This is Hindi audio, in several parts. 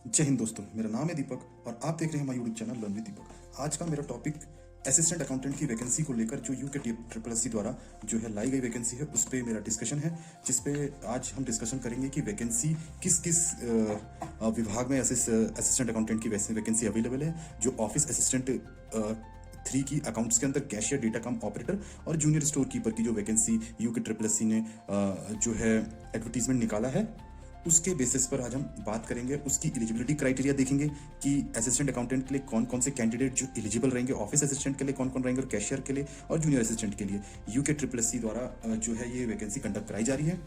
जय हिंद दोस्तों, मेरा नाम है दीपक और आप देख रहे हैं हमारा यूट्यूब चैनल लर्न विद दीपक। आज का मेरा टॉपिक असिस्टेंट अकाउंटेंट की वैकेंसी को लेकर जो यूके ट्रिपल एस सी द्वारा जो है लाई गई वैकेंसी है उस पर मेरा डिस्कशन है, जिस पे आज हम डिस्कशन करेंगे कि वैकेंसी किस किस विभाग में असिस्टेंट अकाउंटेंट की वैकेंसी अवेलेबल है। जो ऑफिस असिस्टेंट 3 की अकाउंट्स के अंदर कैशियर, डेटा कम ऑपरेटर और जूनियर स्टोर कीपर की जो vacancy UK triple S C ने जो है एडवर्टीजमेंट निकाला है, उसके बेसिस पर आज हम बात करेंगे। उसकी एलिजिबिलिटी क्राइटेरिया देखेंगे कि असिस्टेंट अकाउंटेंट के लिए कौन कौन से कैंडिडेट जो एलिजिबल रहेंगे, ऑफिस असिस्टेंट के लिए कौन कौन रहेंगे और कैशियर के लिए और जूनियर असिस्टेंट के लिए यूके ट्रिपल एस सी द्वारा जो है ये वैकेंसी कंडक्ट कराई जा रही है।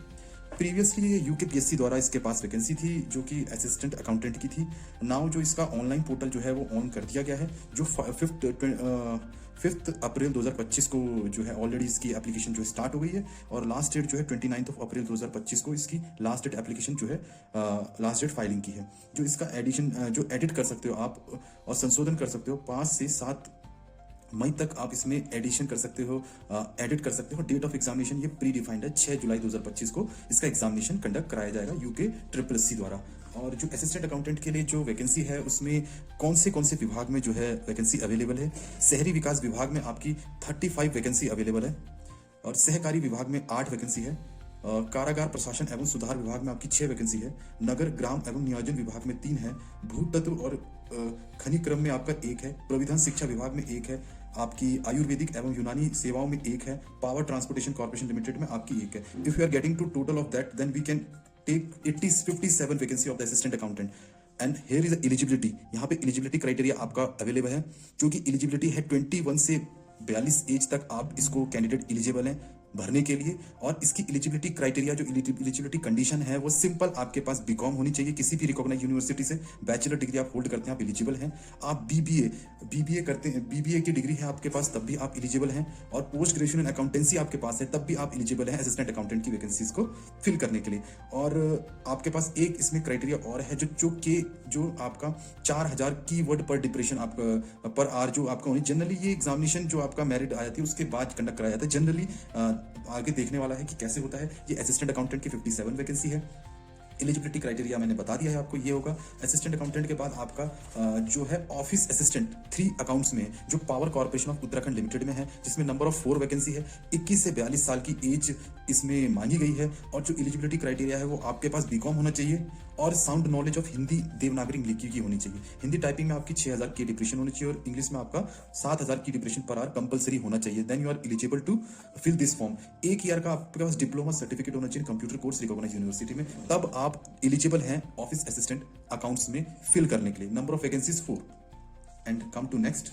प्रीवियसली ये यूके पीएससी द्वारा इसके पास वैकेंसी थी जो कि असिस्टेंट अकाउंटेंट की थी। नाउ जो इसका ऑनलाइन पोर्टल जो है वो ऑन कर दिया गया है, जो 5 अप्रैल 2025 को जो है ऑलरेडी इसकी एप्लीकेशन जो स्टार्ट हो गई है और लास्ट डेट जो है 29 अप्रैल 2025 को इसकी लास्ट डेट एप्लीकेशन जो है लास्ट डेट फाइलिंग की है। जो इसका एडिशन जो एडिट कर सकते हो आप और संशोधन कर सकते हो 5 से 7 मई तक आप इसमें एडिशन कर सकते हो, एडिट कर सकते हो। डेट ऑफ एग्जामिनेशन ये प्री डिफाइंड है, 6 जुलाई 2025 को इसका एग्जामिनेशन कंडक्ट कराया जाएगा यूके ट्रिपल एस सी द्वारा। और जो असिस्टेंट अकाउंटेंट के लिए जो वैकेंसी है उसमें कौन से विभाग में जो है वैकेंसी अवेलेबल है। शहरी विकास विभाग में आपकी 35 वैकेंसी अवेलेबल है और सहकारी विभाग में 8 वैकेंसी है। कारागार प्रशासन एवं सुधार विभाग में आपकी 6 वैकेंसी है। नगर ग्राम एवं नियोजन विभाग में 3 है। भूतत्व और खनिज क्रम में आपका 1 है। प्रविधान शिक्षा विभाग में 1 है। आपकी आयुर्वेदिक एवं यूनानी सेवाओं में 1 है। पावर ट्रांसपोर्टेशन कॉर्पोरेशन लिमिटेड में आपकी 1 है। If you are getting to total of that then we can take 57 vacancy of the assistant accountant and here is eligibility. यहाँ पे एलिजिबिलिटी क्राइटेरिया आपका अवेलेबल है, जो कि एलिजिबिलिटी है 21 से 42 एज तक आप इसको कैंडिडेट एलिजिबल हैं भरने के लिए। और इसकी एलिजिबिलिटी क्राइटेरिया जो एलिजिबिलिटी कंडीशन है वो सिंपल, आपके पास बीकॉम होनी चाहिए किसी भी रिकॉग्नाइज यूनिवर्सिटी से, बैचलर डिग्री आप होल्ड करते हैं आप एलिजिबल हैं। आप बीबीए करते हैं, बीबीए की डिग्री है आपके पास तब भी आप एलिजिबल हैं। और पोस्ट ग्रेजुएशन इन अकाउंटेंसी आपके पास है तब भी आप एलिजिबल हैं असिस्टेंट अकाउंटेंट की वैकेंसीज को फिल करने के लिए। और आपके पास एक इसमें क्राइटेरिया और है जो आपका 4000 कीवर्ड पर डिप्रेशन आपका पर आर जो आपका होनी। जनरली ये एग्जामिनेशन जो आपका मेरिट आया थी उसके बाद कंडक्ट कराया जाता है। जनरली आगे देखने वाला है कि कैसे होता है। ये असिस्टेंट अकाउंटेंट की 57 वैकेंसी है। एलिजिबिलिटी क्राइटेरिया मैंने बता दिया है आपको, ये होगा। असिस्टेंट अकाउंटेंट के बाद आपका जो है ऑफिस असिस्टेंट 3 अकाउंट्स में जो power corporation of Uttarakhand limited में है, जिसमें नंबर ऑफ 4 वैकेंसी है। 21 से 42 साल की एज इसमें मांगी गई है। और जो एलिजिबिलिटी क्राइटेरिया है वो आपके पास बीकॉम होना चाहिए और sound knowledge of Hindi Devanagari लिखी की होनी चाहिए। हिंदी टाइपिंग में आपकी 6000 की डिप्रेशन होनी चाहिए और इंग्लिश में आपका 7000 की डिप्रेशन पर आवर कंपलसरी होना चाहिए। Then you are eligible to fill this form. 1 year का आपके पास डिप्लोमा सर्टिफिकेट होना चाहिए कंप्यूटर कोर्स रिकॉग्नाइज यूनिवर्सिटी में, तब आप एलिजिबल हैं ऑफिस असिस्टेंट अकाउंट्स में फिल करने के लिए। Number of vacancies 4। And come to next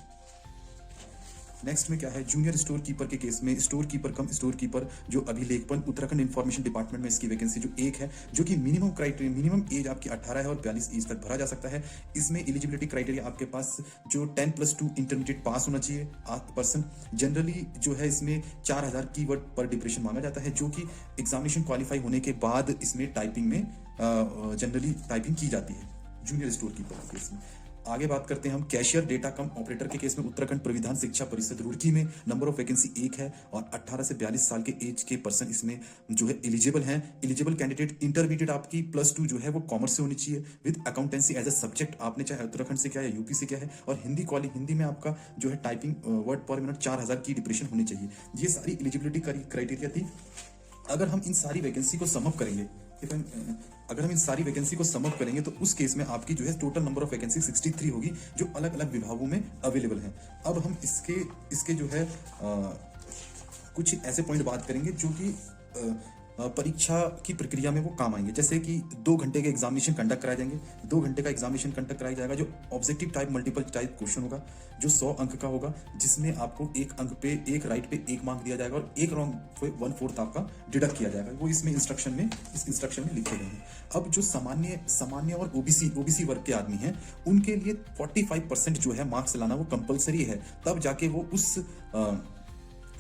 में क्या है, जूनियर स्टोर कीपर के केस में store keeper cum store keeper जो अभिलेखपन उत्तराखंड इंफॉर्मेशन डिपार्टमेंट में इसकी वैकेंसी जो 1 है, जो कि मिनिमम क्राइटेरिया मिनिमम एज आपकी 18 है और 42 एज तक भरा जा सकता है। इसमें एलिजिबिलिटी क्राइटेरिया आपके पास जो 10+2 इंटरमीडिएट पास होना चाहिए पर्सन। जनरली जो है इसमें 4000 कीवर्ड पर डिप्रेशन मांगा जाता है, जो कि एग्जामिनेशन क्वालिफाई होने के बाद इसमें टाइपिंग में जनरली टाइपिंग की जाती है जूनियर स्टोर कीपर के केस में। आगे बात करते हैं हम कैशियर, डेटा कम ऑपरेटर के केस में उत्तराखंड प्रविधान शिक्षा परिषद रुड़की में नंबर ऑफ वैकेंसी 1 है और 18 से 42 साल के एज के पर्सन इसमें जो है एलिजिबल हैं। एलिजिबल कैंडिडेट इंटरमीडिएट आपकी +2 जो है वो कॉमर्स से होनी चाहिए with accountancy as a subject, आपने चाहे उत्तराखंड से क्या है यूपी से क्या है। और हिंदी में आपका जो है टाइपिंग वर्ड पर मिनट 4000 की डिप्रेशन होनी चाहिए। ये सारी एलिजिबिलिटी क्राइटेरिया थी। अगर हम इन सारी वैकेंसी को समअप करेंगे अगर हम इन सारी वैकेंसी को समअप करेंगे तो उस केस में आपकी जो है टोटल नंबर ऑफ वैकेंसी 63 होगी, जो अलग अलग विभागों में अवेलेबल है। अब हम इसके जो है कुछ ऐसे पॉइंट बात करेंगे जो कि परीक्षा की प्रक्रिया में वो काम आएंगे। जैसे कि 2 घंटे के एग्जामिनेशन कंडक्ट कराए जाएंगे। 2 घंटे का एग्जामिनेशन कंडक्ट कराया जाएगा, जो objective type multiple type question होगा, जो 100 अंक का होगा, जिसमें आपको 1 अंक पे 1 राइट पे 1 मार्क दिया जाएगा और 1 रॉन्ग पे 1/4 आपका डिडक्ट किया जाएगा। वो इसमें इस इंस्ट्रक्शन में लिखे गए हैं। अब जो सामान्य और ओबीसी वर्ग के आदमी हैं उनके लिए 45% जो है मार्क्स लाना वो कंपलसरी है, तब जाके वो उस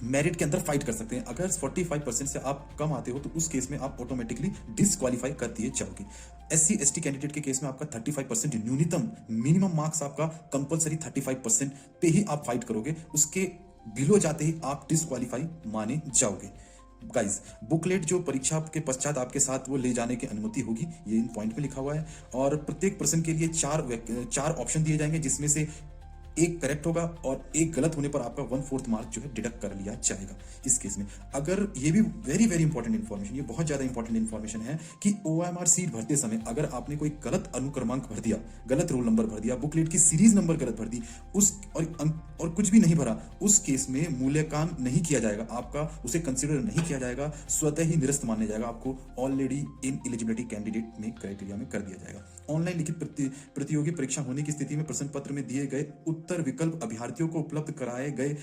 मेरिट के अंदर फाइट कर सकते हैं। अगर 45% से आप कम आते हो तो उस केस में आप ऑटोमेटिकली डिसक्वालीफाई कर दिए जाओगे। SC ST कैंडिडेट के केस में आपका 35% न्यूनतम मिनिमम मार्क्स आपका कंपलसरी 35% पे ही आप फाइट करोगे, उसके बिलो जाते ही आप डिसक्वालीफाई माने जाओगे। गाइस, बुकलेट जो परीक्षा के पश्चात आपके साथ वो ले जाने की अनुमति होगी, ये इन पॉइंट में लिखा हुआ है। और प्रत्येक प्रश्न के लिए चार ऑप्शन दिए जाएंगे, जिसमें से एक करेक्ट होगा और एक गलत होने पर आपका 1/4 मार्क जो है डिडक्ट कर लिया जाएगा। इस केस में अगर ये भी वेरी वेरी इंपॉर्टेंट इन्फॉर्मेशन, ये बहुत ज्यादा इंपॉर्टेंट इन्फॉर्मेशन है कि OMR सीट भरते समय अगर आपने कोई गलत अनुक्रमांक भर दिया, गलत रोल नंबर भर दिया, बुकलेट की सीरीज नंबर गलत भर दी, उस और कुछ भी नहीं भरा, उस केस में मूल्यांकन नहीं किया जाएगा आपका, उसे कंसिडर नहीं किया जाएगा, स्वतः ही निरस्त माना जाएगा, आपको ऑलरेडी इन एलिजिबिलिटी कैंडिडेट में क्राइटेरिया में कर दिया जाएगा। ऑनलाइन लिखित प्रतियोगी परीक्षा होने की स्थिति में प्रश्न पत्र में दिए गए उत्तर विकल्प अभ्यर्थियों को उपलब्ध कराए गए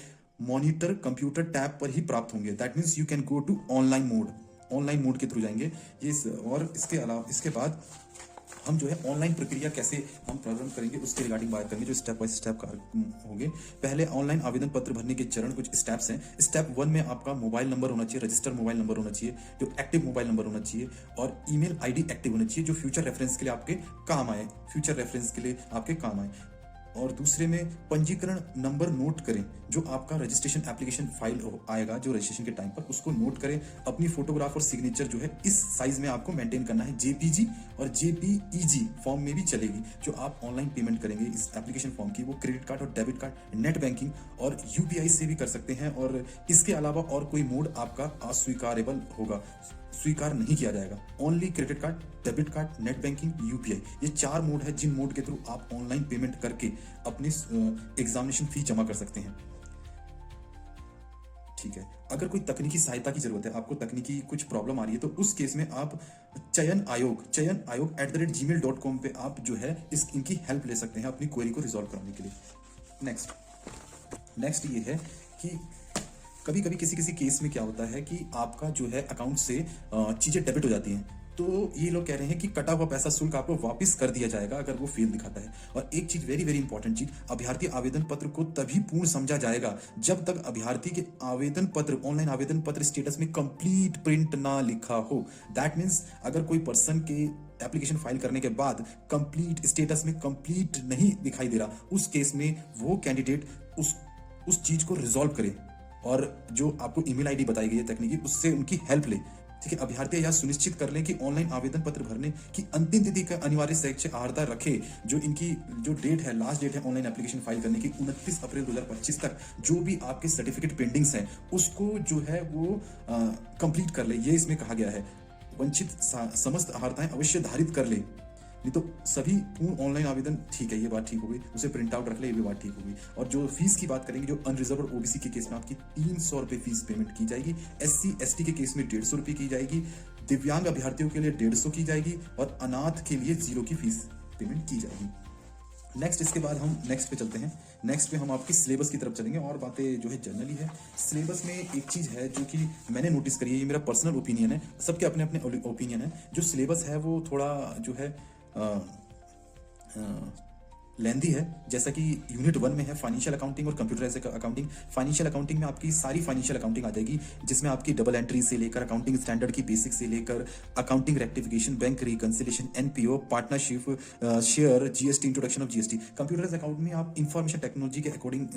मॉनिटर कंप्यूटर टैब पर ही प्राप्त होंगे। That means you can go to online mode के थ्रू जाएंगे ये। और इसके अलावा इसके बाद हम जो है ऑनलाइन प्रक्रिया कैसे हम प्रारंभ करेंगे उसके रिगार्डिंग बात करेंगे, जो स्टेप बाय स्टेप होंगे। पहले ऑनलाइन आवेदन पत्र भरने के चरण कुछ स्टेप्स हैं। स्टेप 1 में आपका मोबाइल नंबर होना चाहिए, रजिस्टर्ड मोबाइल नंबर होना चाहिए, जो एक्टिव मोबाइल नंबर होना चाहिए, और ईमेल आईडी एक्टिव होना चाहिए, जो फ्यूचर रेफरेंस के लिए आपके काम आए। और दूसरे में पंजीकरण नंबर नोट करें, जो आपका रजिस्ट्रेशन एप्लीकेशन फाइल आएगा जो रजिस्ट्रेशन के टाइम पर, उसको नोट करें। अपनी फोटोग्राफ और सिग्नेचर जो है इस साइज में आपको मेंटेन करना है। JPG और JPEG फॉर्म में भी चलेगी। जो आप ऑनलाइन पेमेंट करेंगे इस एप्लीकेशन फॉर्म की, वो क्रेडिट कार्ड और डेबिट कार्ड, नेट बैंकिंग और UPI से भी कर सकते हैं। और इसके अलावा और कोई मोड आपका अस्वीकारेबल होगा, स्वीकार नहीं किया जाएगा। Only credit card, debit card, net banking, UPI, ये 4 मोड है जिन मोड के थ्रू आप ऑनलाइन पेमेंट करके अपनी एग्जामिनेशन फी जमा कर सकते हैं। ठीक है, अगर कोई तकनीकी सहायता की जरूरत है, आपको तकनीकी कुछ प्रॉब्लम आ रही है, तो उस केस में आप चयन आयोग @gmail.com पे आप जो है इनकी हेल्प ले सकते हैं अपनी क्वेरी को रिजॉल्व कराने के लिए। नेक्स्ट ये है कि कभी कभी किसी केस में क्या होता है कि आपका जो है अकाउंट से चीजें डेबिट हो जाती हैं, तो ये लोग कह रहे हैं कि कटा हुआ पैसा शुल्क आपको वापस कर दिया जाएगा अगर वो फेल दिखाता है। और एक चीज वेरी वेरी इंपॉर्टेंट चीज, अभ्यर्थी आवेदन पत्र को तभी पूर्ण समझा जाएगा जब तक अभ्यर्थी के ऑनलाइन आवेदन पत्र स्टेटस में कंप्लीट प्रिंट ना लिखा हो। दैट मीन्स अगर कोई पर्सन के एप्लीकेशन फाइल करने के बाद कंप्लीट स्टेटस में कंप्लीट नहीं दिखाई दे रहा, उस केस में वो कैंडिडेट उस चीज को रिजॉल्व करे और जो आपको ईमेल आईडी बताई गई है तकनीकी, उससे उनकी हेल्प ले। ठीक है, अभ्यर्थी यह सुनिश्चित कर लें कि ऑनलाइन आवेदन पत्र भरने की अंतिम तिथि का अनिवार्य शैक्षिक अर्हता रखे। जो इनकी जो डेट है, लास्ट डेट है ऑनलाइन एप्लीकेशन फाइल करने की 29 अप्रैल 2025 तक, जो भी आपके सर्टिफिकेट पेंडिंग्स हैं उसको जो है वो कंप्लीट कर ले, ये इसमें कहा गया है। वंचित समस्त अर्हताएं अवश्य धारित कर ले, नहीं तो सभी पूर्ण ऑनलाइन आवेदन, ठीक है ये बात ठीक हो गई, उसे प्रिंट आउट रख ले, ये भी बात ठीक हो गई। और जो फीस की बात करेंगे, जो अनरिजर्व OBC के केस में आपकी 300 रुपये फीस पेमेंट की जाएगी, SC ST के केस में 150 रुपये की जाएगी, दिव्यांग अभ्यर्थियों के लिए 150 की जाएगी और अनाथ के लिए 0 की फीस पेमेंट की जाएगी। नेक्स्ट, इसके बाद हम नेक्स्ट पे चलते हैं। नेक्स्ट पे हम आपकी सिलेबस की तरफ चलेंगे और बातें जो है जनरली है। सिलेबस में एक चीज़ है जो कि मैंने नोटिस करी है, ये मेरा पर्सनल ओपिनियन है, सबके अपने अपने ओपिनियन है। जो सिलेबस है वो थोड़ा जो है लेंदी है। जैसा कि यूनिट 1 में है फाइनेंशियल अकाउंटिंग और कंप्यूटराइज्ड अकाउंटिंग। फाइनेंशियल अकाउंटिंग में आपकी सारी फाइनेंशियल अकाउंटिंग आ जाएगी, जिसमें आपकी डबल एंट्री से लेकर अकाउंटिंग स्टैंडर्ड की बेसिक से लेकर accounting rectification, bank reconciliation, NPO, partnership, share, GST, introduction of GST। Computerised account में आप इंफॉर्मेशन टेक्नोलॉजी के अकॉर्डिंग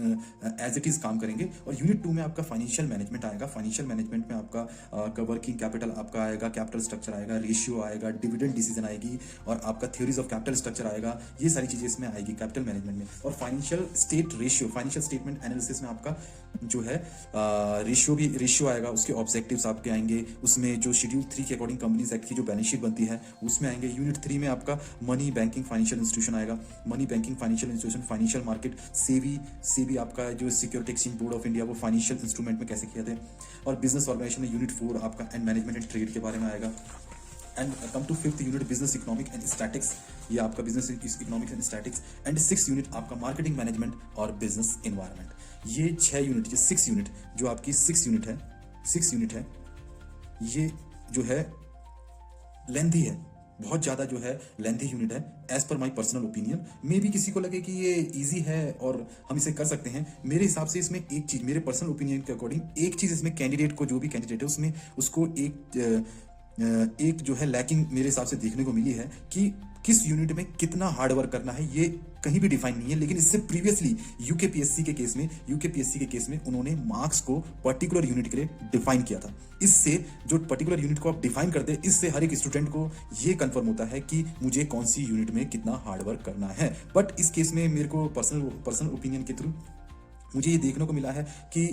एज इट इज काम करेंगे। और यूनिट 2 में आपका फाइनेंशियल मैनेजमेंट आएगा। फाइनेंशियल मैनेजमेंट में आपका वर्किंग कैपिटल आपका आएगा, कैपिटल स्ट्रक्चर आएगा, रेशियो आएगा, डिविडेंड डिसीजन आएगी और आपका थ्योरीज ऑफ कैपिटल स्ट्रक्चर आएगा। ये सारी चीजें इसमें आएगी कैपिटल मैनेजमेंट में। और financial state ratio, financial statement analysis में आपका जो है रेशियो आएगा, उसके ऑब्जेक्टिव्स आपके आएंगे। उसमें जो शेड्यूल 3 के अकॉर्डिंग कंपनीज एक्ट की जो बैलेंस शीट बनती है उसमें आएंगे। यूनिट 3 में आपका मनी बैंकिंग फाइनेंशियल इंस्टीट्यूशन आएगा, money banking financial institution, financial market, SEBI आपका जो security exchange board of India, वो फाइनेंशियल इंस्ट्रूमेंट में कैसे किया थे। और बिजनेस ऑर्गेनाइजेशन में यूनिट 4 आपका एंड मैनेजमेंट एंड ट्रेड के बारे में आएगा। And come to 5th unit business economic and statistics, ये आपका business economics and statistics. And 6th unit आपका मार्केटिंग मैनेजमेंट और बिजनेस एनवायरनमेंट। ये 6 यूनिट, ये 6 यूनिट जो आपकी 6 यूनिट है, ये जो है लेंथी है, बहुत ज़्यादा जो है लेंथी यूनिट है as per my personal opinion. मे भी किसी को लगे कि ये इजी है और हम इसे कर सकते हैं। मेरे हिसाब से इसमें एक चीज़, मेरे पर्सनल ओपिनियन के अकॉर्डिंग एक चीज़ इसमें कैंडिडेट को, जो भी कैंडिडेट है उसमें उसको एक एक जो है लैकिंग मेरे हिसाब से देखने को मिली है कि किस यूनिट में कितना हार्ड वर्क करना है ये कहीं भी डिफाइन नहीं है। लेकिन इससे प्रीवियसली यूकेपीएससी के केस में उन्होंने मार्क्स को पर्टिकुलर यूनिट के लिए डिफाइन किया था। इससे जो पर्टिकुलर यूनिट को आप डिफाइन करते हैं, इससे हर एक स्टूडेंट को ये कंफर्म होता है कि मुझे कौन सी यूनिट में कितना हार्ड वर्क करना है। बट इस केस में मेरे को पर्सनल ओपिनियन के थ्रू मुझे ये देखने को मिला है कि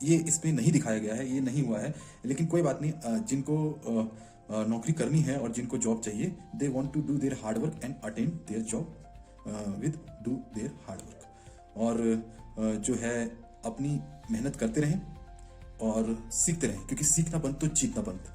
ये इसमें नहीं दिखाया गया है, ये नहीं हुआ है। लेकिन कोई बात नहीं, जिनको नौकरी करनी है और जिनको जॉब चाहिए, they want to do their hard work and attain their job with do their hard work. और जो है अपनी मेहनत करते रहें और सीखते रहें, क्योंकि सीखना बंद तो जीतना बंद।